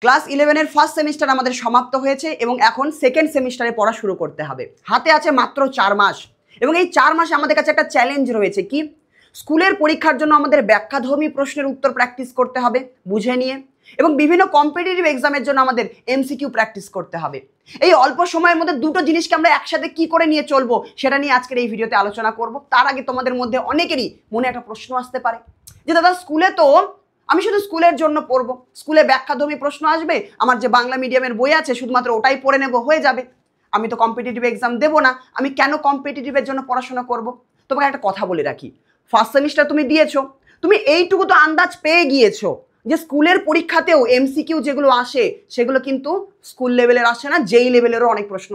Class 11 এর first semester আমাদের সমাপ্ত হয়েছে এবং এখন সেকেন্ড সেমিস্টারে পড়া শুরু করতে হবে। হাতে আছে মাত্র 4 মাস এবং এই 4 মাসে আমাদের কাছে একটা চ্যালেঞ্জ রয়েছে কি স্কুলের পরীক্ষার জন্য আমাদের ব্যাখ্যাধর্মী প্রশ্নের উত্তর প্র্যাকটিস করতে হবে বুঝে নিয়ে এবং বিভিন্ন কম্পিটিটিভ এক্সামের জন্য আমাদের এমসিকিউ প্র্যাকটিস করতে হবে। এই অল্প সময়ের মধ্যে দুটো জিনিসকে আমরা একসাথে কি করে নিয়ে চলবো সেটা নিয়ে আজকের এই ভিডিওতে আলোচনা করব। তার আগে তোমাদের মধ্যে অনেকেরই মনে একটা প্রশ্ন আসতে পারে যে দাদা স্কুলে তো আমি শুধু স্কুলের জন্য পড়বো, স্কুলে ব্যাখ্যাধর্মী প্রশ্ন আসবে, আমার যে বাংলা মিডিয়ামের বই আছে শুধুমাত্র ওটাই পড়ে নেব হয়ে যাবে, আমি তো কম্পিটিটিভ এক্সাম দেবো না, আমি কেন কম্পিটিটিভের জন্য পড়াশোনা করব? তোমাকে একটা কথা বলে রাখি, ফার্স্ট সেমিস্টার তুমি দিয়েছো, তুমি এইটুকু তো আন্দাজ পেয়ে গিয়েছো যে স্কুলের পরীক্ষাতেও এমসিকিউ যেগুলো আসে সেগুলো কিন্তু স্কুল লেভেলের আসে না, যেই লেভেলেরও অনেক প্রশ্ন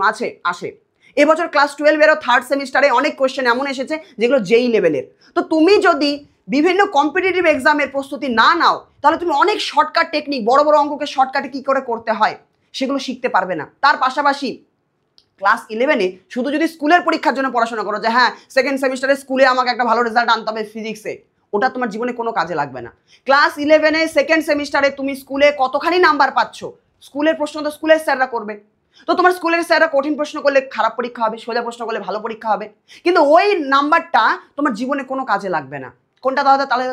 আসে। এবছর ক্লাস 12-এরও থার্ড সেমিস্টারে অনেক কোয়েশ্চেন এমন এসেছে যেগুলো যেই লেভেলের। তো তুমি যদি বিভিন্ন কম্পিটিটিভ এক্সামের প্রস্তুতি না নাও তাহলে তুমি অনেক শর্টকাট টেকনিক, বড় বড় অঙ্ককে শর্টকাটে কী করে করতে হয় সেগুলো শিখতে পারবে না। তার পাশাপাশি ক্লাস 11-এ শুধু যদি স্কুলের পরীক্ষার জন্য পড়াশোনা করো যে হ্যাঁ সেকেন্ড সেমিস্টারে স্কুলে আমাকে একটা ভালো রেজাল্ট আনতে হবে ফিজিক্সে, ওটা তোমার জীবনে কোনো কাজে লাগবে না। ক্লাস 11-এ সেকেন্ড সেমিস্টারে তুমি স্কুলে কতখানি নাম্বার পাচ্ছ, স্কুলের প্রশ্ন তো স্কুলের স্যাররা করবে, তো তোমার স্কুলের স্যাররা কঠিন প্রশ্ন করলে খারাপ পরীক্ষা হবে, সোজা প্রশ্ন করলে ভালো পরীক্ষা হবে, কিন্তু ওই নাম্বারটা তোমার জীবনে কোনো কাজে লাগবে না। কোনটা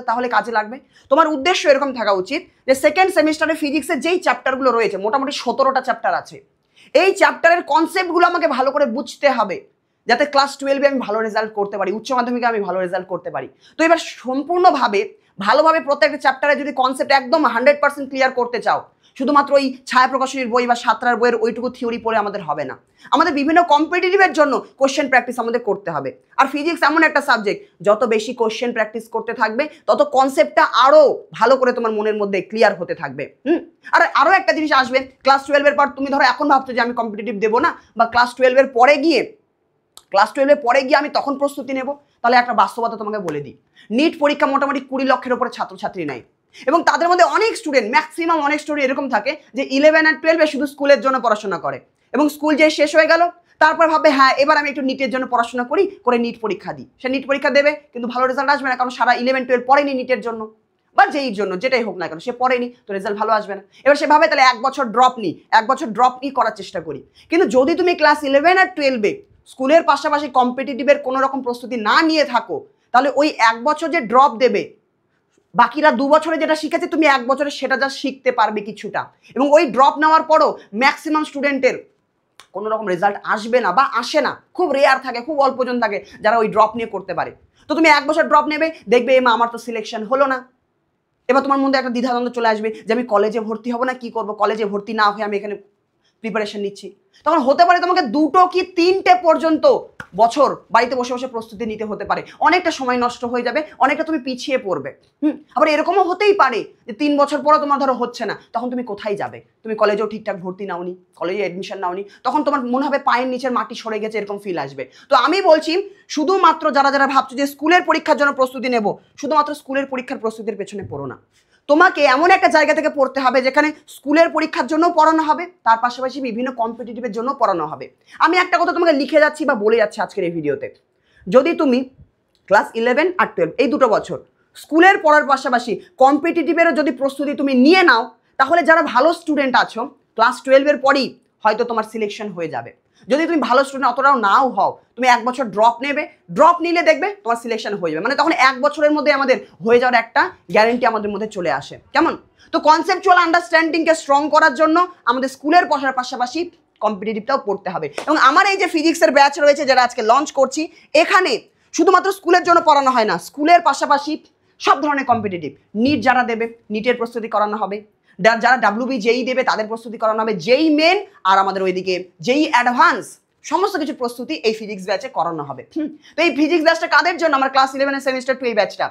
তাহলে কাজে লাগবে? তোমার উদ্দেশ্য এরকম থাকা উচিত যে সেকেন্ড সেমিস্টারে ফিজিক্সের যেই চ্যাপ্টারগুলো রয়েছে, মোটামুটি 17টা চ্যাপ্টার আছে, এই চ্যাপ্টারের কনসেপ্টগুলো আমাকে ভালো করে বুঝতে হবে যাতে ক্লাস 12-এ আমি ভালো রেজাল্ট করতে পারি, উচ্চ মাধ্যমিকে আমি ভালো রেজাল্ট করতে পারি। তো এবার সম্পূর্ণভাবে ভালোভাবে প্রত্যেকটা চ্যাপ্টারে যদি কনসেপ্ট একদম 100% ক্লিয়ার করতে চাও, শুধুমাত্র ওই ছায়া প্রকাশনীর বই বা সাতটার বইয়ের ওইটুকু থিওরি পড়ে আমাদের হবে না, আমাদের বিভিন্ন কম্পিটিটিভের জন্য কোশ্চেন প্র্যাকটিস আমাদের করতে হবে। আর ফিজিক্স এমন একটা সাবজেক্ট, যত বেশি কোশ্চেন প্র্যাকটিস করতে থাকবে তত কনসেপ্টটা আরও ভালো করে তোমার মনের মধ্যে ক্লিয়ার হতে থাকবে। আর আরও একটা জিনিস আসবে, ক্লাস 12-এর পর তুমি ধরো এখন ভাবছো যে আমি কম্পিটিটিভ দেবো না, বা ক্লাস 12-এর পরে গিয়ে আমি তখন প্রস্তুতি নেব, তাহলে একটা বাস্তবতা তোমাকে বলে দিই, নিট পরীক্ষা মোটামুটি 20 লক্ষের উপরে ছাত্রছাত্রী নেয় এবং তাদের মধ্যে অনেক স্টুডেন্ট, ম্যাক্সিমাম অনেক স্টুডেন্ট এরকম থাকে যে 11 আর 12-এ শুধু স্কুলের জন্য পড়াশোনা করে এবং স্কুল যে শেষ হয়ে গেল তারপর ভাবে হ্যাঁ এবার আমি একটু নিটের জন্য পড়াশোনা করি, করে নিট পরীক্ষা দিই। সে নিট পরীক্ষা দেবে কিন্তু ভালো রেজাল্ট আসবে না, কারণ সারা 11-12 পড়েনি নিটের জন্য বা যেই জন্য যেটাই হোক না কেন সে পড়েনি, তো রেজাল্ট ভালো আসবে না। এবার সে ভাবে তাহলে এক বছর ড্রপ নিই করার চেষ্টা করি। কিন্তু যদি তুমি ক্লাস 11 আর 12-এ স্কুলের পাশাপাশি কম্পিটিটিভের কোনো রকম প্রস্তুতি না নিয়ে থাকো, তাহলে ওই এক বছর যে ড্রপ দেবে, বাকিরা 2 বছরে যেটা শিখেছে তুমি 1 বছরে সেটা যা শিখতে পারবে কিছুটা, এবং ওই ড্রপ নেওয়ার পরও ম্যাক্সিমাম স্টুডেন্টের কোনো রকম রেজাল্ট আসবে না বা আসে না, খুব রেয়ার থাকে, খুব অল্পজন থাকে যারা ওই ড্রপ নিয়ে করতে পারে। তো তুমি 1 বছর ড্রপ নেবে, দেখবে এমা আমার তো সিলেকশন হলো না, এবার তোমার মধ্যে একটা দ্বিধাদ্বন্দ্ব চলে আসবে যে আমি কলেজে ভর্তি হব না কি করব, কলেজে ভর্তি না হয়ে আমি এখানে প্রিপারেশন নিচ্ছি, তখন হতে পারে তোমাকে 2 কি 3টে পর্যন্ত বছর বাড়িতে বসে বসে প্রস্তুতি নিতে হতে পারে, অনেকটা সময় নষ্ট হয়ে যাবে, অনেকটা তুমি পিছিয়ে পড়বে। আবার এরকমও হতেই পারে যে 3 বছর পরও তোমার ধরো হচ্ছে না, তখন তুমি কোথায় যাবে? তুমি কলেজেও ঠিকঠাক ভর্তি নাওনি, কলেজে অ্যাডমিশন নাওনি, তখন তোমার মনে হবে পায়ের নিচের মাটি সরে গেছে, এরকম ফিল আসবে। তো আমি বলছি শুধুমাত্র যারা ভাবছো যে স্কুলের পরীক্ষার জন্য প্রস্তুতি নেব, শুধুমাত্র স্কুলের পরীক্ষার প্রস্তুতির পেছনে পড়ো না, তোমাকে এমন একটা জায়গা থেকে পড়তে হবে যেখানে স্কুলের পরীক্ষার জন্য পড়ানো হবে, তার পাশাপাশি বিভিন্ন কম্পিটিটিভের জন্য পড়ানো হবে। আমি একটা কথা তোমাকে লিখে যাচ্ছি বা বলে যাচ্ছি আজকের এই ভিডিওতে, যদি তুমি ক্লাস 11 আর 12 এই 2 বছর স্কুলের পড়ার পাশাপাশি কম্পিটিটিভেরও যদি প্রস্তুতি তুমি নিয়ে নাও, তাহলে যারা ভালো স্টুডেন্ট আছো ক্লাস 12-এর পরই হয়তো তোমার সিলেকশন হয়ে যাবে। যদি তুমি ভালো স্টুডেন্ট অতটাও নাও হও, তুমি 1 বছর ড্রপ নেবে, ড্রপ নিলে দেখবে তোমার সিলেকশন হয়ে যাবে, মানে তখন 1 বছরের মধ্যে আমাদের হয়ে যাওয়ার একটা গ্যারেন্টি আমাদের মধ্যে চলে আসে। কেমন? তো কনসেপচুয়াল আন্ডারস্ট্যান্ডিংকে স্ট্রং করার জন্য আমাদের স্কুলের পড়ার পাশাপাশি কম্পিটিটিভটাও পড়তে হবে। এবং আমার এই যে ফিজিক্সের ব্যাচ রয়েছে যেটা আজকে লঞ্চ করছি, এখানে শুধুমাত্র স্কুলের জন্য পড়ানো হয় না, স্কুলের পাশাপাশি সব ধরনের কম্পিটিটিভ, নিট যারা দেবে নিটের প্রস্তুতি করানো হবে, যারা WB JEE দেবে তাদের প্রস্তুতি করানো হবে, JEE মেন আর আমাদের ওইদিকে JEE অ্যাডভান্স, সমস্ত কিছু প্রস্তুতি এই ফিজিক্স ব্যাচে করানো হবে। তো এই ফিজিক্স ব্যাচটা কাদের জন্য? আমার ক্লাস 11-এর সেমিস্টার 2 এই ব্যাচটা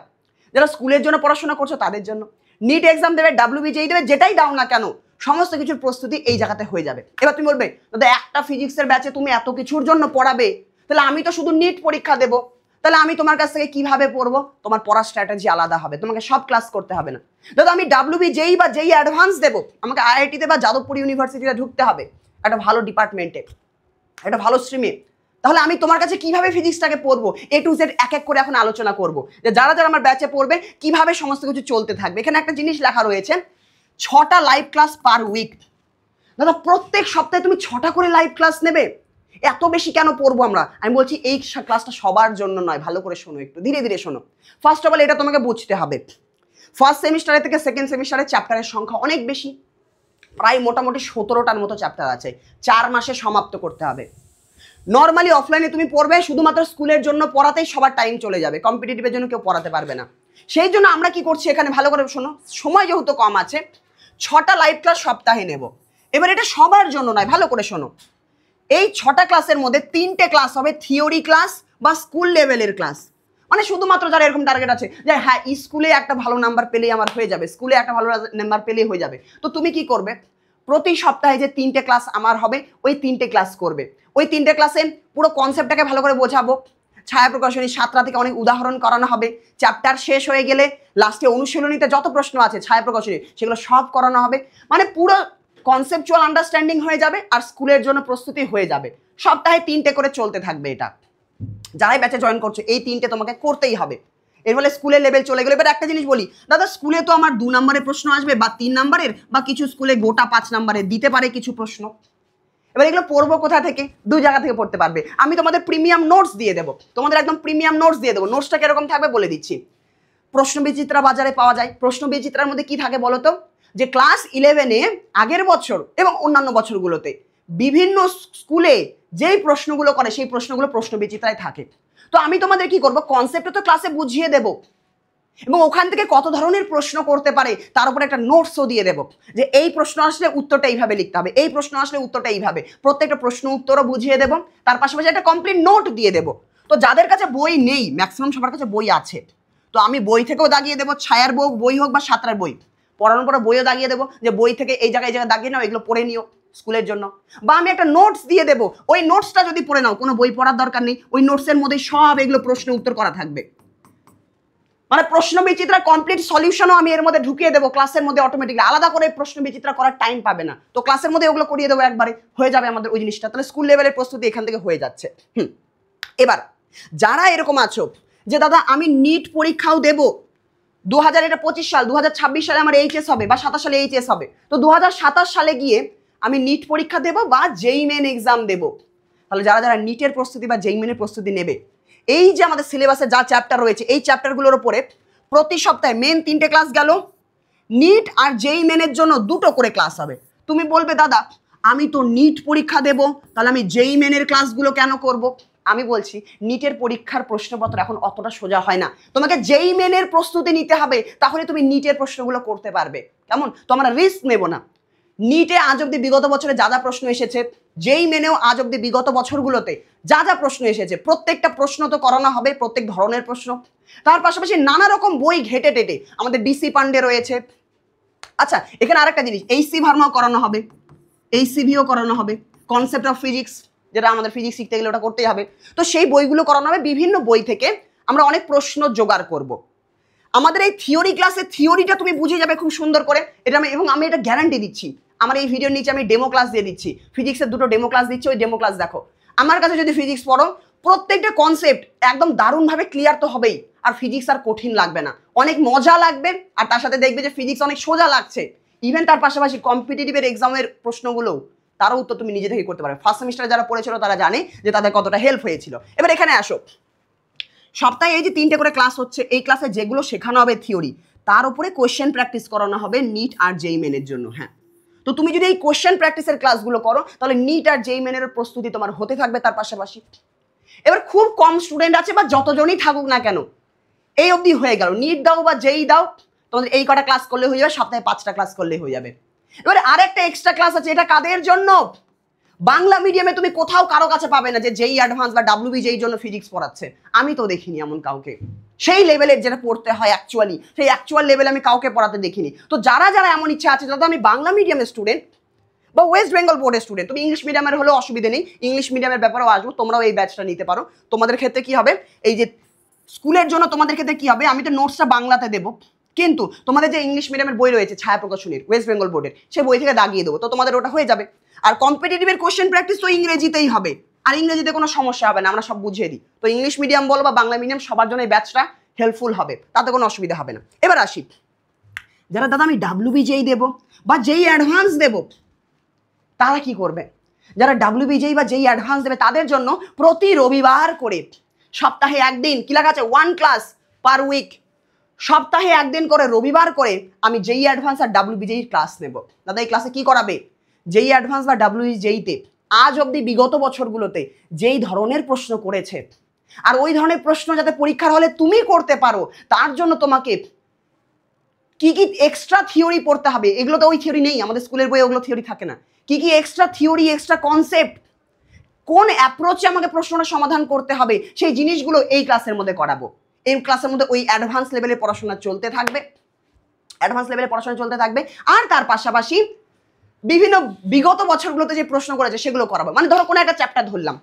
যারা স্কুলের জন্য পড়াশোনা করছো তাদের জন্য, নিট এক্সাম দেবে, WB JEE দেবে, যেটাই দাও না কেন সমস্ত কিছুর প্রস্তুতি এই জায়গাতে হয়ে যাবে। এবার তুমি বলবে দাদা একটা ফিজিক্সের ব্যাচে তুমি এত কিছুর জন্য পড়াবে, তাহলে আমি তো শুধু নিট পরীক্ষা দেবো, তাহলে আমি তোমার কাছ থেকে কিভাবে পড়বো? তোমার পড়ার স্ট্র্যাটেজি আলাদা হবে, তোমাকে সব ক্লাস করতে হবে না। দাদা আমি WB JEE বা JEE অ্যাডভান্স দেবো, আমাকে IIT-তে বা যাদবপুর ইউনিভার্সিটিতে ঢুকতে হবে একটা ভালো ডিপার্টমেন্টে, একটা ভালো স্ট্রিমে, তাহলে আমি তোমার কাছে কিভাবে ফিজিক্সটাকে পড়বো A to Z এক এক করে এখন আলোচনা করবো যে যারা আমার ব্যাচে পড়বে কিভাবে সমস্ত কিছু চলতে থাকবে। এখানে একটা জিনিস লেখা রয়েছে, 6টা লাইভ ক্লাস পার উইক। দাদা প্রত্যেক সপ্তাহে তুমি 6টা করে লাইভ ক্লাস নেবে, এত বেশি কেন পড়বো আমরা? আমি বলছি এই ক্লাসটা সবার জন্য নয়, ভালো করে শোনো, একটু ধীরে ধীরে শোনো। ফার্স্ট অফ অল এটা তোমাকে বুঝতে হবে, ফার্স্ট সেমিস্টারে থেকে সেকেন্ড সেমিস্টারে চ্যাপ্টারের সংখ্যা অনেক বেশি, প্রায় মোটামুটি 17টার মতো চ্যাপ্টার আছে, 4 মাসে সমাপ্ত করতে হবে। নর্মালি অফলাইনে তুমি পড়বে, শুধুমাত্র স্কুলের জন্য পড়াতেই সবার টাইম চলে যাবে, কম্পিটিটিভের জন্য কেউ পড়াতে পারবে না। সেই জন্য আমরা কি করছি এখানে, ভালো করে শোনো, সময় যেহেতু কম আছে 6টা লাইভ ক্লাস সপ্তাহে নেব। এবার এটা সবার জন্য নয়, ভালো করে শোনো, এই 6টা ক্লাসের মধ্যে 3টে ক্লাস হবে থিওরি ক্লাস বা স্কুল লেভেলের ক্লাস, মানে শুধুমাত্র যারা এরকম টার্গেট আছে যে হ্যাঁ স্কুলে একটা ভালো নাম্বার পেলেই আমার হয়ে যাবে, স্কুলে একটা ভালো নাম্বার পেলেই হয়ে যাবে, তো তুমি কি করবে, প্রতি সপ্তাহে যে 3টে ক্লাস আমার হবে ওই 3টে ক্লাস করবে। ওই 3টে ক্লাসে পুরো কনসেপ্টটাকে ভালো করে বোঝাবো, ছায়া প্রকাশনী 7টা থেকে অনেক উদাহরণ করানো হবে, চ্যাপ্টার শেষ হয়ে গেলে লাস্টে অনুশীলনীতে যত প্রশ্ন আছে ছায়া প্রকাশনী সেগুলো সব করানো হবে, মানে পুরো কনসেপচুয়াল আন্ডারস্ট্যান্ডিং হয়ে যাবে আর স্কুলের জন্য প্রস্তুতি হয়ে যাবে। সপ্তাহে 3টে করে চলতে থাকবে এটা, যারাই ব্যাচে জয়েন করছো এই 3টে তোমাকে করতেই হবে। এর ফলে স্কুলের লেভেল চলে গেলে। এবার একটা জিনিস বলি, দাদা স্কুলে তো আমার 2 নম্বরের প্রশ্ন আসবে বা 3 নম্বরের, বা কিছু স্কুলে গোটা 5 নম্বরের দিতে পারে কিছু প্রশ্ন। এবার এগুলো পড়বো কোথা থেকে, 2 জায়গা থেকে পড়তে পারবে। আমি তোমাদের প্রিমিয়াম নোটস দিয়ে দেবো, তোমাদের একদম প্রিমিয়াম নোটস দিয়ে দেবো। নোটসটা কিরকম থাকবে বলে দিচ্ছি। প্রশ্ন বিচিত্রা বাজারে পাওয়া যায়, প্রশ্ন বিচিত্রার মধ্যে কি থাকে বলো তো, যে ক্লাস 11-এ আগের বছর এবং অন্যান্য বছরগুলোতে বিভিন্ন স্কুলে যেই প্রশ্নগুলো করে সেই প্রশ্নগুলো প্রশ্ন বিচিত্রায় থাকে। তো আমি তোমাদের কি করব, কনসেপ্টটা তো ক্লাসে বুঝিয়ে দেব এবং ওখান থেকে কত ধরনের প্রশ্ন করতে পারে তার উপরে একটা নোটসও দিয়ে দেবো, যে এই প্রশ্ন আসলে উত্তরটা এইভাবে লিখতে হবে, এই প্রশ্ন আসলে উত্তরটা এইভাবে, প্রত্যেকটা প্রশ্ন উত্তরও বুঝিয়ে দেবো, তার পাশাপাশি একটা কমপ্লিট নোট দিয়ে দেবো। তো যাদের কাছে বই নেই, ম্যাক্সিমাম সবার কাছে বই আছে, তো আমি বই থেকেও দাগিয়ে দেবো, ছায়ার বই হোক বা সাঁতরার বই, পড়ানোর পরে বইও দাগিয়ে দেবো, যে বই থেকে এই জায়গায় দাগিয়ে নাও, এগুলো পড়ে নিও স্কুলের জন্য। বা আমি একটা নোটস দিয়ে দেবো, ওই নোটসটা যদি পড়ে নাও, কোনো বই পড়ার দরকার নেই, ওই নোটসের মধ্যে সব এগুলো প্রশ্ন উত্তর করা থাকবে, মানে প্রশ্ন বিচিত্রা কমপ্লিট সলিউশনও আমি এর মধ্যে ঢুকিয়ে দেবো ক্লাসের মধ্যে অটোমেটিকলি, আলাদা করে প্রশ্ন বিচিত্রা করার টাইম পাবে না, তো ক্লাসের মধ্যে ওগুলো করিয়ে দেবো, একবারে হয়ে যাবে আমাদের ওই জিনিসটা। তাহলে স্কুল লেভেলের প্রস্তুতি এখান থেকে হয়ে যাচ্ছে। এবার যারা এরকম আছো যে দাদা আমি নিট পরীক্ষাও দেবো, 2025 সাল, 2026 সালে আমার এইচএস হবে বা 27 সালে এইচএস হবে, তো 2027 সালে গিয়ে আমি নিট পরীক্ষা দেবো বা জেই মেন এক্সাম দেবো। তাহলে যারা যারা নিটের প্রস্তুতি বা জেই মেনের প্রস্তুতি নেবে, এই যে আমাদের সিলেবাসে যা চ্যাপ্টার রয়েছে এই চ্যাপ্টারগুলোর উপরে প্রতি সপ্তাহে মেন 3টে ক্লাস গেল, নিট আর জেই মেনের জন্য 2টো করে ক্লাস হবে। তুমি বলবে দাদা আমি তো নিট পরীক্ষা দেব, তাহলে আমি জেই মেনের ক্লাসগুলো কেন করব? আমি বলছি নিটের পরীক্ষার প্রশ্নপত্র এখন অতটা সোজা হয় না, তোমাকে জেই মেনের প্রস্তুতি নিতে হবে, তাহলে তুমি নিটের প্রশ্নগুলো করতে পারবে। কেমন? তো আমরা রিস্ক নেব না। নিটে আজ অব্দি বিগত বছরে যা যা প্রশ্ন এসেছে, জেই মেনেও আজ অব্দি বিগত বছরগুলোতে যা যা প্রশ্ন এসেছে প্রত্যেকটা প্রশ্ন তো করানো হবে, প্রত্যেক ধরনের প্রশ্ন। তার পাশাপাশি নানা রকম বই ঘেটে টেটে আমাদের ডিসি পান্ডে রয়েছে। আচ্ছা এখানে আরেকটা জিনিস, এইচসি ভার্মাও করানো হবে, এইচসিভিও করানো হবে, কনসেপ্ট অফ ফিজিক্স যেটা আমাদের ফিজিক্স শিখতে গেলে ওটা করতেই হবে, তো সেই বইগুলো করানো হবে। বিভিন্ন বই থেকে আমরা অনেক প্রশ্ন জোগাড় করব। আমাদের এই থিওরি ক্লাসে থিওরিটা তুমি বুঝে যাবে খুব সুন্দর করে, এটা আমি এটা গ্যারান্টি দিচ্ছি। আমার এই ভিডিওর নিচে আমি ডেমো ক্লাস দিয়ে দিচ্ছি, ফিজিক্সের 2টো ডেমো ক্লাস দিচ্ছি, ওই ডেমো ক্লাস দেখো। আমার কাছে যদি ফিজিক্স পড়ো, প্রত্যেকটা কনসেপ্ট একদম দারুণভাবে ক্লিয়ার তো হবেই, আর ফিজিক্স আর কঠিন লাগবে না, অনেক মজা লাগবে, আর তার সাথে দেখবে যে ফিজিক্স অনেক সোজা লাগছে। ইভেন তার পাশাপাশি কম্পিটিটিভের এক্সামের প্রশ্নগুলো তারও উত্তর তুমি নিজে থেকে করতে পারবে। ফার্স্ট সেমিস্টারে যারা পড়েছিল তারা জানে যে তাদের কতটা হেল্প হয়েছিল। এবার এখানে আসো, সপ্তাহে এই যে 3টে করে ক্লাস হচ্ছে, এই ক্লাসে যেগুলো শেখানো হবে থিওরি, তার উপরে কোয়েশ্চেন প্র্যাকটিস করানো হবে নিট আর জেই মেনের জন্য। হ্যাঁ, তো তুমি যদি এই কোয়েশ্চেন প্র্যাকটিসের ক্লাসগুলো করো তাহলে নিট আর জেই মেনের প্রস্তুতি তোমার হতে থাকবে তার পাশাপাশি। এবার খুব কম স্টুডেন্ট আছে বা যতজনই থাকুক না কেন, এই অবধি হয়ে গেল, নিট দাও বা জেই দাও, তোমাদের এই কটা ক্লাস করলে হয়ে যাবে, সপ্তাহে 5টা ক্লাস করলে হয়ে যাবে। এবারে আরেকটা এক্সট্রা ক্লাস আছে, এটা কাদের জন্য? বাংলা মিডিয়ামে তুমি কোথাও কারো কাছে পাবে না যে জেই অ্যাডভান্স বা ডাব্লিউবি জেই জন্য ফিজিক্স পড়াচ্ছে, আমি তো দেখিনি এমন কাউকে। সেই লেভেলের যেটা পড়তে হয় অ্যাকচুয়ালি, সেই অ্যাকচুয়াল লেভেলে আমি কাউকে পড়াতে দেখিনি। তো যারা যারা এমন ইচ্ছা আছে, যাতে আমি বাংলা মিডিয়ামের স্টুডেন্ট বা ওয়েস্ট বেঙ্গল বোর্ডের স্টুডেন্ট, তুমি ইংলিশ মিডিয়ামের হলেও অসুবিধা নেই, ইংলিশ মিডিয়ামের ব্যাপারেও আসবো, তোমরাও এই ব্যাচটা নিতে পারো। তোমাদের ক্ষেত্রে কি হবে, এই যে স্কুলের জন্য তোমাদের ক্ষেত্রে কি হবে, আমি তো নোটসটা বাংলাতে দেবো, কিন্তু তোমাদের যে ইংলিশ মিডিয়ামের বই রয়েছে ছায়া প্রকাশনীর ওয়েস্ট বেঙ্গল বোর্ডের, সেই বই থেকে দাগিয়ে দেবো, তো তোমাদের ওটা হয়ে যাবে। আর কম্পিটিটিভের কোশ্চেন প্র্যাকটিস তো ইংরেজিতেই হবে, আর ইংরেজিতে কোনো সমস্যা হবে না, আমরা সব বুঝিয়ে দিই। তো ইংলিশ মিডিয়াম বলো বা বাংলা মিডিয়াম, সবার জন্য এই ব্যাচটা হেল্পফুল হবে, তাতে কোনো অসুবিধা হবে না। এবার আসি, যারা দাদা আমি WBJEE দেবো বা JEE অ্যাডভান্স দেবো, তারা কি করবে? যারা WBJEE বা JEE অ্যাডভান্স দেবে তাদের জন্য প্রতি রবিবার করে সপ্তাহে একদিন কি লেখা আছে 1 ক্লাস পার উইক, সপ্তাহে একদিন করে রবিবার করে আমি JEE অ্যাডভান্স আর WBJEE ক্লাস নেব। দাদা এই ক্লাসে কি করাবে? JEE অ্যাডভান্স বা WBJEE-তে আজ অবধি বিগত বছরগুলোতে যেই ধরনের প্রশ্ন করেছে আর ওই ধরনের প্রশ্ন যাতে পরীক্ষার হলে তুমি করতে পারো তার জন্য তোমাকে কি কি এক্সট্রা থিওরি পড়তে হবে। এগুলো তো ওই থিওরি নেই, আমাদের স্কুলের বইয়ে ওগুলো থিওরি থাকে না। কি কি এক্সট্রা থিওরি, এক্সট্রা কনসেপ্ট, কোন অ্যাপ্রোচে আমাকে প্রশ্নটা সমাধান করতে হবে, সেই জিনিসগুলো এই ক্লাসের মধ্যে করাবো। এই ক্লাসের মধ্যে ওই অ্যাডভান্স লেভেলের পড়াশোনা চলতে থাকবে, অ্যাডভান্স লেভেলের পড়াশোনা চলতে থাকবে। আর তার পাশাপাশি বিভিন্ন বিগত বছরগুলোতে যে প্রশ্ন করেছে সেগুলো করাবো। মানে ধরো কোনো একটা চ্যাপ্টার ধরলাম,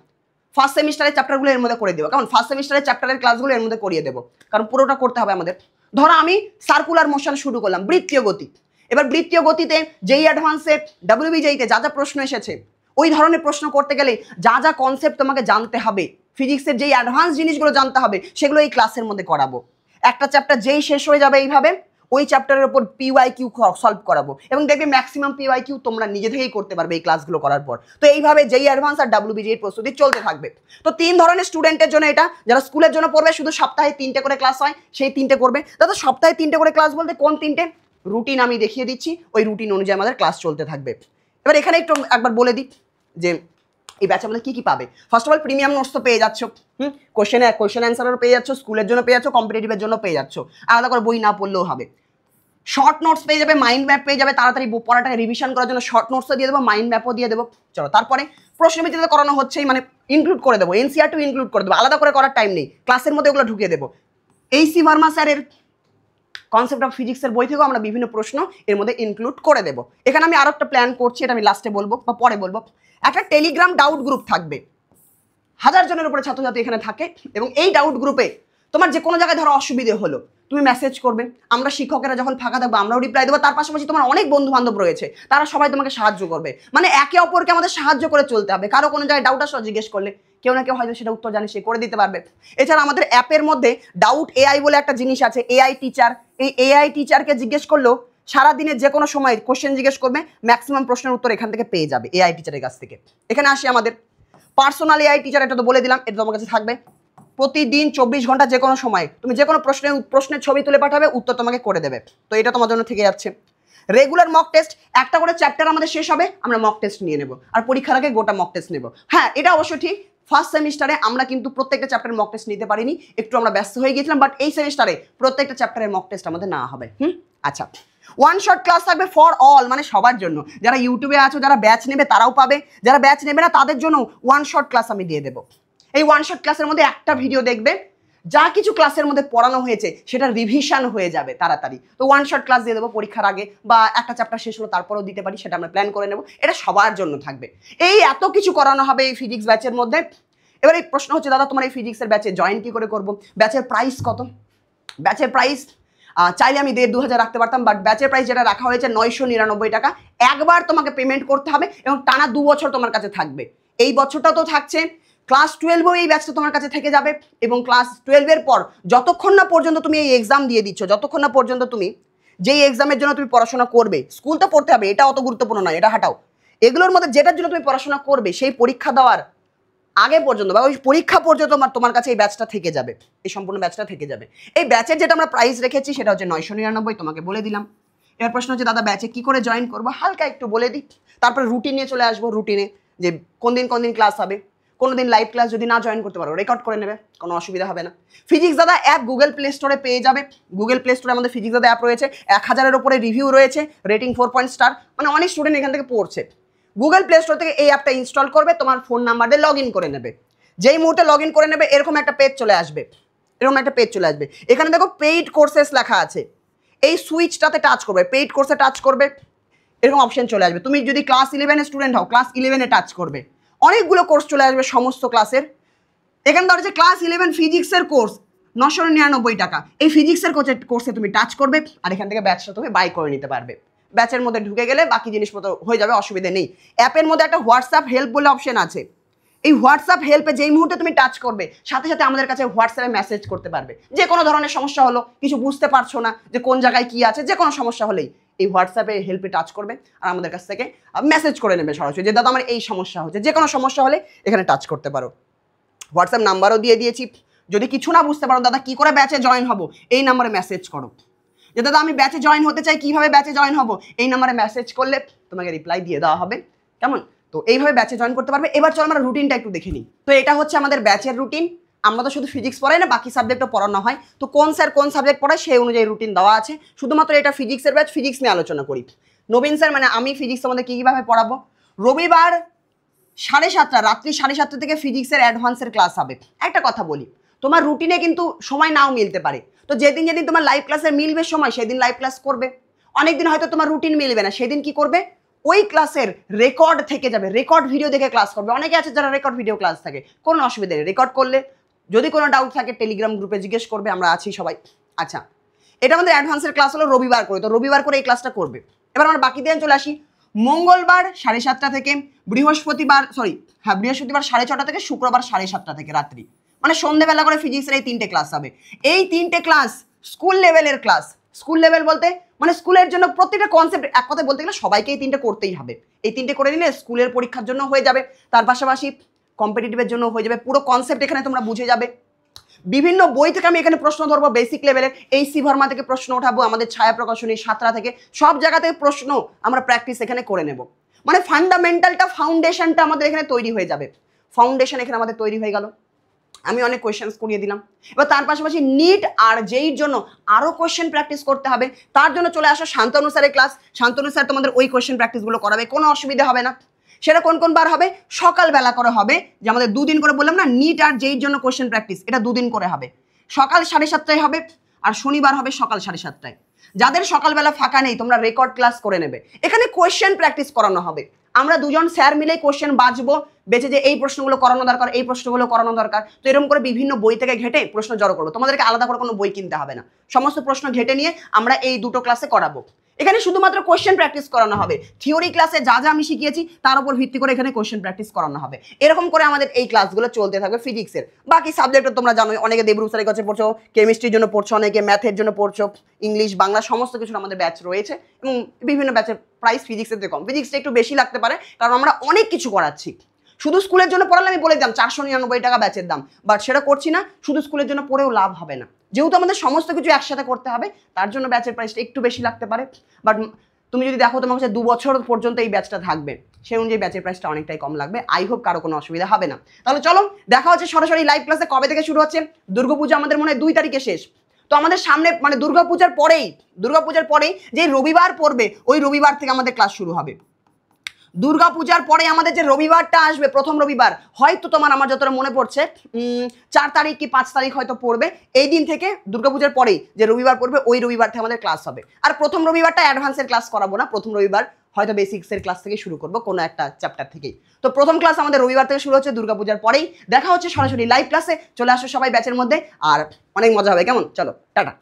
ফার্স্ট সেমিস্টারের চ্যাপ্টারগুলো এর মধ্যে করে দেবো। কারণ ফার্স্ট সেমিস্টারের চ্যাপ্টারের ক্লাসগুলো এর মধ্যে করিয়ে দেবো, কারণ পুরোটা করতে হবে আমাদের। ধরো আমি সার্কুলার মোশন শুরু করলাম, বৃত্তীয় গতি। এবার বৃত্তীয় গতিতে JEE অ্যাডভান্সে WBJEE-তে যা যা প্রশ্ন এসেছে ওই ধরনের প্রশ্ন করতে গেলে যা যা কনসেপ্ট তোমাকে জানতে হবে, ফিজিক্সের যেই অ্যাডভান্স জিনিসগুলো জানতে হবে সেগুলো এই ক্লাসের মধ্যে করাবো। একটা চ্যাপ্টার যেই শেষ হয়ে যাবে এইভাবে ওই চ্যাপ্টারের উপর PYQ সলভ করাবো, এবং দেখবে ম্যাক্সিমাম PYQ তোমরা নিজে থেকেই করতে পারবে এই ক্লাসগুলো করার পর। তো এইভাবে JEE অ্যাডভান্স আর WBJEE প্রস্তুতি চলতে থাকবে। তো 3 ধরনের স্টুডেন্টের জন্য এটা, যারা স্কুলের জন্য পড়বে শুধু সপ্তাহে 3টে করে ক্লাস হয় সেই 3টে করবে। দাদা সপ্তাহে 3টে করে ক্লাস বলতে কোন 3টে? রুটিন আমি দেখিয়ে দিচ্ছি, ওই রুটিন অনুযায়ী আমাদের ক্লাস চলতে থাকবে। এবার এখানে একটু একবার বলে দিই যে এই ব্যাচে আমাদের কি পাবে। First of all premium notes তো পেয়ে যাচ্ছ, কোয়েশ্চেন অ্যান্সারও পেয়ে যাচ্ছ, স্কুলের জন্য পেয়ে যাচ্ছ, কম্পিটিটিভের জন্য পেয়ে যাচ্ছ, আলাদা করে বই না পড়লেও হবে। শর্ট নোটস পেয়ে যাবে, মাইন্ড ম্যাপ পেয়ে যাবে, তাড়াতাড়ি পড়াটাকে রিভিশন করার জন্য শর্ট নোটসও দিয়ে দেবো, মাইন্ড ম্যাপও দিয়ে দেবো। চলো তারপরে প্রশ্নবিচিত্র করানো হচ্ছেই, মানে ইনক্লুড করে দেবো, NCERT-ও ইনক্লুড করে দেবো, আলাদা করে করার টাইম নেই, ক্লাসের মধ্যে ওগুলো ঢুকিয়ে দেবো। AC ভার্মা স্যারের কনসেপ্ট অফ ফিজিক্সের বই থেকেও আমরা বিভিন্ন প্রশ্ন এর মধ্যে ইনক্লুড করে দেবো। এখানে আমি আরো একটা প্ল্যান করছি, এটা আমি লাস্টে বলবো বা পরে বলবো। একটা টেলিগ্রাম ডাউট গ্রুপ থাকবে, 1000 জনের উপরে ছাত্রছাত্রী এখানে থাকে, এবং এই ডাউট গ্রুপে তোমার যে কোনো জায়গায় ধরো অসুবিধে হলো তুমি মেসেজ করবে, আমরা শিক্ষকেরা যখন ফাঁকা থাকবো আমরাও রিপ্লাই দেবো। তার পাশাপাশি তোমার অনেক বন্ধু বান্ধব রয়েছে, তারা সবাই তোমাকে সাহায্য করবে। মানে একে অপরকে আমাদের সাহায্য করে চলতে হবে। কারো কোনো জায়গায় ডাউট আসলে জিজ্ঞেস করলে কেউ না কেউ হয়তো সেটা উত্তর জানে, সে করে দিতে পারবে। এছাড়া আমাদের অ্যাপের মধ্যে ডাউট AI বলে একটা জিনিস আছে, AI টিচার। এই AI টিচারকে জিজ্ঞেস করলেও সারাদিনের যে কোনো সময় কোশ্চেন জিজ্ঞেস করবে, ম্যাক্সিমাম প্রশ্নের উত্তর এখান থেকে পেয়ে যাবে AI টিচারের কাছ থেকে। এখানে আসি আমাদের পার্সোনাল AI টিচার, এটা তো বলে দিলাম, এটা তোমার কাছে থাকবে প্রতিদিন 24 ঘন্টা যে কোনো সময় তুমি যে কোনো প্রশ্নের ছবি তুলে পাঠাবে, উত্তর তোমাকে করে দেবে। তো এটা তোমার জন্য থেকে যাচ্ছে। রেগুলার মক টেস্ট, একটা করে চ্যাপ্টার আমাদের শেষ হবে, আমরা মক টেস্ট নিয়ে নেব, আর পরীক্ষার আগে গোটা মক টেস্ট নেব। হ্যাঁ এটা অবশ্য ঠিক, ফার্স্ট সেমিস্টারে আমরা কিন্তু প্রত্যেকটা চ্যাপ্টারের মক টেস্ট নিতে পারিনি, একটু আমরা ব্যস্ত হয়ে গিয়েছিলাম, বাট এই সেমিস্টারে প্রত্যেকটা চ্যাপ্টারের মক টেস্ট আমাদের না হবে। আচ্ছা, 1 শট ক্লাস থাকবে ফর অল, মানে সবার জন্য। যারা ইউটিউবে আছো, যারা ব্যাচ নেবে তারাও পাবে, যারা ব্যাচ নেবে না তাদের জন্য 1 শট ক্লাস আমি দিয়ে দেবো। এই 1 শট ক্লাসের মধ্যে একটা ভিডিও দেখবে, যা কিছু ক্লাসের মধ্যে পড়ানো হয়েছে সেটা রিভিশন হয়ে যাবে তাড়াতাড়ি। তো 1 শট ক্লাস দিয়ে দেবো পরীক্ষার আগে, বা একটা চ্যাপ্টার শেষ হলো তারপরেও দিতে পারি, সেটা আমরা প্ল্যান করে নেব। এটা সবার জন্য থাকবে। এই এত কিছু করানো হবে এই ফিজিক্স ব্যাচের মধ্যে। এবার এই প্রশ্ন হচ্ছে দাদা তোমার এই ফিজিক্সের ব্যাচে জয়েন কি করে করবো, ব্যাচের প্রাইস কত? ব্যাচের প্রাইস চাইলে আমি 1,500-2,000 রাখতে পারতাম, বাট ব্যাচের প্রাইস যেটা রাখা হয়েছে 999 টাকা। একবার তোমাকে পেমেন্ট করতে হবে এবং টানা 2 বছর তোমার কাছে থাকবে। এই বছরটা তো থাকছে, ক্লাস 12-ও এই ব্যাচটা তোমার কাছে থেকে যাবে, এবং ক্লাস 12-এর পর যতক্ষণ না পর্যন্ত তুমি এই এক্সাম দিয়ে দিচ্ছ, যতক্ষণ না পর্যন্ত তুমি যেই এক্সামের জন্য তুমি পড়াশোনা করবে, স্কুল তো পড়তে হবে, এটা অত গুরুত্বপূর্ণ নয়, এটা হাঁটাও। এগুলোর মধ্যে যেটার জন্য তুমি পড়াশোনা করবে সেই পরীক্ষা দেওয়ার আগে পর্যন্ত বা ওই পরীক্ষা পর্যন্ত তোমার কাছে এই ব্যাচটা থেকে যাবে, এই সম্পূর্ণ ব্যাচটা থেকে যাবে। এই ব্যাচের যেটা আমরা প্রাইস রেখেছি সেটা হচ্ছে 999, তোমাকে বলে দিলাম। এবার প্রশ্ন হচ্ছে দাদা ব্যাচে কি করে জয়েন করবো, হালকা একটু বলে দিই, তারপরে রুটিন নিয়ে চলে আসবো। রুটিনে যে কোন দিন ক্লাস হবে, কোনো দিন লাইভ ক্লাস যদি না জয়েন করতে পারো রেকর্ড করে নেবে, কোনো অসুবিধা হবে না। ফিজিক্স দাদা অ্যাপ গুগল প্লে স্টোরে পেয়ে যাবে। গুগল প্লে স্টোরে আমাদের ফিজিক্স দাদা অ্যাপ রয়েছে, 1000-এর উপরে রিভিউ রয়েছে, রেটিং 4 স্টার, মানে অনেক স্টুডেন্ট এখান থেকে পড়ছে। গুগল প্লে স্টোর থেকে এই অ্যাপটা ইনস্টল করবে, তোমার ফোন নাম্বার দিয়ে লগ ইন করে নেবে। যেই মুহূর্তে লগ ইন করে নেবে এরকম একটা পেজ চলে আসবে, এখানে দেখো পেইড কোর্সেস লেখা আছে, এই সুইচটাতে টাচ করবে, পেইড কোর্সে টাচ করবে, এরকম অপশন চলে আসবে। তুমি যদি ক্লাস 11-এর স্টুডেন্ট হও, ক্লাস 11-এ টাচ করবে, অনেকগুলো কোর্স চলে আসবে সমস্ত ক্লাসের। এখানে ধরো যে ক্লাস 11 ফিজিক্সের কোর্স 999 টাকা, এই ফিজিক্সের কোর্সে তুমি টাচ করবে, আর এখান থেকে ব্যাচটা তুমি বাই করে নিতে পারবে। ব্যাচের মধ্যে ঢুকে গেলে বাকি জিনিসপত্র হয়ে যাবে, অসুবিধা নেই। অ্যাপের মধ্যে একটা হোয়াটসঅ্যাপ হেল্প বলে অপশন আছে, এই হোয়াটসঅ্যাপ হেল্পে যেই মুহূর্তে তুমি টাচ করবে সাথে সাথে আমাদের কাছে হোয়াটসঅ্যাপে মেসেজ করতে পারবে। যে কোনো ধরনের সমস্যা হলো, কিছু বুঝতে পারছো না যে কোন জায়গায় কি আছে, যে কোনো সমস্যা হলেই এই হোয়াটসঅ্যাপে হেল্পে টাচ করবে আর আমাদের কাছ থেকে মেসেজ করে নেবে সরাসরি যে দাদা আমার এই সমস্যা হচ্ছে। যে কোনো সমস্যা হলে এখানে টাচ করতে পারো। হোয়াটসঅ্যাপ নাম্বারও দিয়ে দিয়েছি, যদি কিছু না বুঝতে পারো দাদা কী করে ব্যাচে জয়েন হবো, এই নাম্বারে মেসেজ করো যে দাদা আমি ব্যাচে জয়েন হতে চাই, কীভাবে ব্যাচে জয়েন হবো, এই নাম্বারে মেসেজ করলে তোমাকে রিপ্লাই দিয়ে দেওয়া হবে। কেমন? তো এইভাবে ব্যাচে জয়েন করতে পারবে। এবার চলো আমরা রুটিনটা একটু দেখে নিই। তো এটা হচ্ছে আমাদের ব্যাচের রুটিন। আমরা তো শুধু ফিজিক্স পড়াই না, বাকি সাবজেক্টও পড়ানো হয়। তো কোন স্যার কোন সাবজেক্ট পড়ায় সেই অনুযায়ী রুটিন দেওয়া আছে। শুধুমাত্র এটা ফিজিক্সের ব্যাচ, ফিজিক্স নিয়ে আলোচনা করি। নবীন স্যার মানে আমি ফিজিক্স আমাদের কীভাবে পড়াবো, রবিবার 7:30 রাত্রি 7:30 থেকে ফিজিক্সের অ্যাডভান্সের ক্লাস হবে। একটা কথা বলি, তোমার রুটিনে কিন্তু সময় নাও মিলতে পারে। তো যেদিন যেদিন তোমার লাইভ ক্লাসে মিলবে সময় সেদিন লাইভ ক্লাস করবে। অনেকদিন হয়তো তোমার রুটিন মিলবে না, সেদিন কি করবে, ওই ক্লাসের রেকর্ড থেকে যাবে, রেকর্ড ভিডিও দেখে ক্লাস করবে। অনেকে আছে যারা রেকর্ড ভিডিও ক্লাস থাকে, কোনো অসুবিধা নেই। রেকর্ড করলে যদি কোনো ডাউট থাকে টেলিগ্রাম গ্রুপে জিজ্ঞেস করবে, আমরা আছি সবাই। আচ্ছা, এটা আমাদের অ্যাডভান্সের ক্লাস হলো রবিবার করে, তো রবিবার করে এই ক্লাসটা করবে। এবার আমরা বাকি দিন চলে আসি। মঙ্গলবার 7:30 থেকে, বৃহস্পতিবার 6:30 থেকে, শুক্রবার 7:30 থেকে রাত্রি, মানে সন্ধ্যেবেলা করে ফিজিক্সের এই 3টে ক্লাস হবে। এই 3টে ক্লাস স্কুল লেভেলের ক্লাস। স্কুল লেভেল বলতে মানে স্কুলের জন্য প্রত্যেকটা কনসেপ্ট, এক কথায় বলতে গেলে সবাইকে এই 3টে করতেই হবে। এই 3টে করে নিলে স্কুলের পরীক্ষার জন্য হয়ে যাবে, তার পাশাপাশি কম্পিটিটিভের জন্য হয়ে যাবে। পুরো কনসেপ্ট এখানে তোমরা বুঝে যাবে। বিভিন্ন বই থেকে আমি এখানে প্রশ্ন ধরবো, বেসিক লেভেলের এই সি ভার্মা থেকে প্রশ্ন ওঠাবো, আমাদের ছায়া প্রকাশনী সাতরা থেকে, সব জায়গা থেকে প্রশ্ন আমরা প্র্যাকটিস এখানে করে নেব। মানে ফান্ডামেন্টালটা, ফাউন্ডেশনটা আমাদের এখানে তৈরি হয়ে যাবে। ফাউন্ডেশন এখানে আমাদের তৈরি হয়ে গেল। আমি অনেক কোয়েশ্চেন্স করিয়ে দিলাম। এবার তার পাশাপাশি নিট আর জেইর জন্য আরও কোয়েশ্চেন প্র্যাকটিস করতে হবে। তার জন্য চলে আসো শান্তনু স্যারের ক্লাস। শান্তনু স্যার তোমাদের ওই কোয়েশ্চেন প্র্যাকটিসগুলো করাবে, কোনো অসুবিধা হবে না। সেটা কোন কোন বার হবে, সকালবেলা করে হবে। যে আমাদের 2 দিন করে বললাম না, নিট আর জেইর জন্য কোয়েশ্চেন প্র্যাকটিস, এটা 2 দিন করে হবে। সকাল 7:30 হবে আর শনিবার হবে সকাল 7:30। যাদের সকালবেলা ফাঁকা নেই তোমরা রেকর্ড ক্লাস করে নেবে। এখানে কোয়েশ্চেন প্র্যাকটিস করানো হবে। আমরা দুজন স্যার মিলে কোয়েশ্চেন বাঁচবো, বেঁচে যে এই প্রশ্নগুলো করানো দরকার, এই প্রশ্নগুলো করানো দরকার। তো এরকম করে বিভিন্ন বই থেকে ঘেটে প্রশ্ন জড়ো করবো। তোমাদেরকে আলাদা করে কোনো বই কিনতে হবে না, সমস্ত প্রশ্ন ঘেটে নিয়ে আমরা এই 2টো ক্লাসে করাবো। এখানে শুধুমাত্র কোয়েশ্চেন প্র্যাকটিস করানো হবে। থিওরি ক্লাসে যা যা আমি শিখিয়েছি তার উপর ভিত্তি করে এখানে কোয়েশ্চেন প্র্যাকটিস করানো হবে। এরকম করে আমাদের এই ক্লাসগুলো চলতে থাকবে ফিজিক্সের। বাকি সাবজেক্টে তোমরা জানো, অনেকে দেবরূপ স্যারের কাছে পড়ছো, কেমিস্ট্রির জন্য পড়ছো, অনেকে ম্যাথের জন্য পড়ছো, ইংলিশ বাংলা সমস্ত কিছুর আমাদের ব্যাচ রয়েছে এবং বিভিন্ন ব্যাচের প্রাইস ফিজিক্সের থেকে কম। ফিজিক্সটা একটু বেশি লাগতে পারে কারণ আমরা অনেক কিছু করাচ্ছি। শুধু স্কুলের জন্য পড়ালে আমি বলে দিলাম 499 টাকা ব্যাচের দাম, বাট সেটা করছি না। শুধু স্কুলের জন্য পড়েও লাভ হবে না, যেহেতু আমাদের সমস্ত কিছু একসাথে করতে হবে। তার জন্য ব্যাচের প্রাইসটা একটু বেশি লাগতে পারে। বাট তুমি যদি দেখো তোমার কাছে 2 বছর পর্যন্ত এই ব্যাচটা থাকবে, সেই অনুযায়ী ব্যাচের প্রাইসটা অনেকটাই কম লাগবে। আই হোপ কারো কোনো অসুবিধা হবে না। তাহলে চলো দেখা হচ্ছে সরাসরি লাইভ ক্লাসে। কবে থেকে শুরু হচ্ছে? দুর্গাপূজা আমাদের মনে হয় 2 তারিখে শেষ। তো আমাদের সামনে মানে দুর্গাপূজার পরেই যে রবিবার পড়বে ওই রবিবার থেকে আমাদের ক্লাস শুরু হবে। দুর্গাপূজার পরে আমাদের যে রবিবারটা আসবে, প্রথম রবিবার, হয়তো তোমার আমার যতটা মনে পড়ছে 4 তারিখ কি 5 তারিখ হয়তো পড়বে। এই দিন থেকে দুর্গাপূজার পরেই যে রবিবার পড়বে ওই রবিবার থেকে আমাদের ক্লাস হবে। আর প্রথম রবিবারটা অ্যাডভান্সের ক্লাস করাবো না, প্রথম রবিবার হয়তো বেসিক্সের ক্লাস থেকে শুরু করবো, কোনো একটা চ্যাপ্টার থেকেই। তো প্রথম ক্লাস আমাদের রবিবার থেকে শুরু হচ্ছে, দুর্গাপূজার পরেই দেখা হচ্ছে সরাসরি লাইভ ক্লাসে। চলে আসো সবাই ব্যাচের মধ্যে, আর অনেক মজা হবে। কেমন? চলো টাটা।